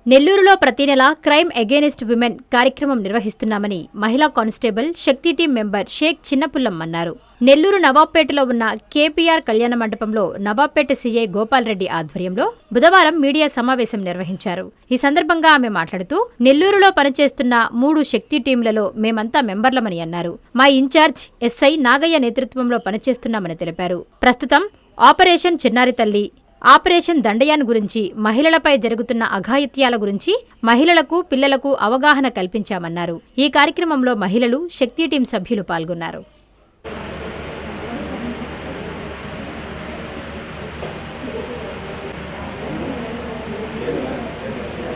నెల్లూరులో ప్రతి నెల క్రైమ్ అగేనిస్ట్ విమెన్ కార్యక్రమం నిర్వహిస్తున్నామని మహిళా కానిస్టేబుల్ శక్తి టీం మెంబర్ షేక్ చిన్నపుల్లమ్మ అన్నారు. నెల్లూరు నవాబ్పేటలో ఉన్న కేపీఆర్ కళ్యాణ మండపంలో నవాబ్పేట సీఐ గోపాల్ రెడ్డి ఆధ్వర్యంలో బుధవారం మీడియా సమావేశం నిర్వహించారు. ఈ సందర్భంగా ఆమె మాట్లాడుతూ నెల్లూరులో పనిచేస్తున్న 3 శక్తి టీంలలో మేమంతా మెంబర్లమని అన్నారు. మా ఇన్ఛార్జ్ ఎస్ఐ నాగయ్య నేతృత్వంలో పనిచేస్తున్నామని తెలిపారు. ప్రస్తుతం ఆపరేషన్ చిన్నారి తల్లి, ఆపరేషన్ దండయాన్ గురించి, మహిళలపై జరుగుతున్న అఘాయిత్యాల గురించి మహిళలకు, పిల్లలకు అవగాహన కల్పించామన్నారు. ఈ కార్యక్రమంలో మహిళలు, శక్తి టీం సభ్యులు పాల్గొన్నారు.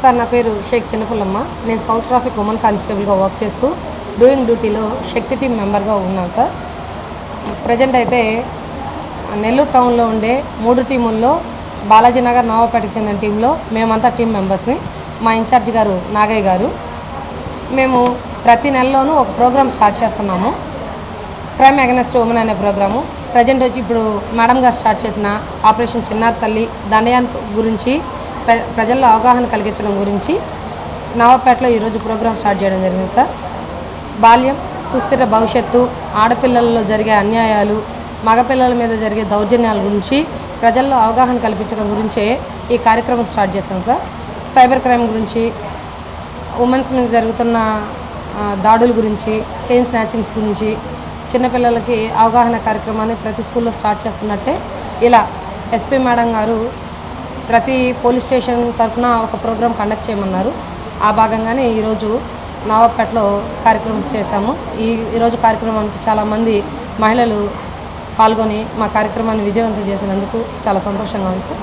సార్, నా పేరు షేక్ చిన్నపుల్లమ్మ. నేను సౌత్ ట్రాఫిక్ ఉమెన్ కానిస్టేబుల్గా వర్క్ చేస్తూ డూయింగ్ డ్యూటీలో శక్తి టీం మెంబర్గా ఉన్నాను సార్. ప్రజెంట్ అయితే నెల్లూరు టౌన్లో ఉండే 3 టీముల్లో బాలాజీనగర్, నవాబ్పేటకు చెందిన టీంలో మేమంతా టీం మెంబర్స్ని. మా ఇన్ఛార్జ్ గారు నాగయ్య గారు. మేము ప్రతి నెలలోనూ ఒక ప్రోగ్రామ్ స్టార్ట్ చేస్తున్నాము, క్రైమ్ అగైనెస్ట్ ఉమెన్ అనే ప్రోగ్రాము. ప్రజెంట్ వచ్చి ఇప్పుడు మేడం గారు స్టార్ట్ చేసిన ఆపరేషన్ చిన్నారి తల్లి, దండయాన్ గురించి ప్రజల్లో అవగాహన కలిగించడం గురించి నవాబ్పేటలో ఈరోజు ప్రోగ్రామ్ స్టార్ట్ చేయడం జరిగింది సార్. బాల్యం, సుస్థిర భవిష్యత్తు, ఆడపిల్లలలో జరిగే అన్యాయాలు, మగపిల్లల మీద జరిగే దౌర్జన్యాల గురించి ప్రజల్లో అవగాహన కల్పించడం గురించే ఈ కార్యక్రమం స్టార్ట్ చేశాం సార్. సైబర్ క్రైమ్ గురించి, ఉమెన్స్ మీద జరుగుతున్న దాడుల గురించి, చైన్ స్నాచింగ్స్ గురించి చిన్నపిల్లలకి అవగాహన కార్యక్రమాన్ని ప్రతి స్కూల్లో స్టార్ట్ చేస్తున్నట్టే ఇలా ఎస్పీ మేడం గారు ప్రతి పోలీస్ స్టేషన్ తరఫున ఒక ప్రోగ్రాం కండక్ట్ చేయమన్నారు. ఆ భాగంగానే ఈరోజు నవాబ్పేటలో కార్యక్రమం చేశాము. ఈరోజు కార్యక్రమానికి చాలామంది మహిళలు పాల్గొని మా కార్యక్రమాన్ని విజయవంతం చేసినందుకు చాలా సంతోషంగా ఉంది సార్.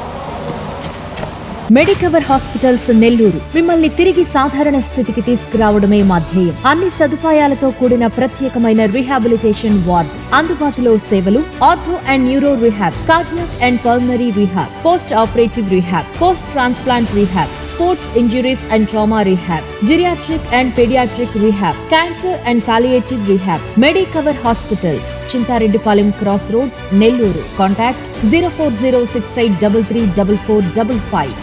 మెడికవర్ హాస్పిటల్స్ నెల్లూరు మిమ్మల్ని తిరిగి సాధారణ స్థితికి తీసుకురావడమే మా ధ్యేయం. అన్ని సదుపాయాలతో కూడిన ప్రత్యేకమైన రీహాబిలిటేషన్ వార్డ్, అందుబాటులో సేవలు ortho and neuro rehab, cardiac and pulmonary rehab, post operative rehab, post transplant rehab, sports injuries and trauma rehab, geriatric and paediatric rehab, cancer and palliative rehab. Medicover hospitals, Chintareddypalem cross roads, Nellore. Contact 040683344555.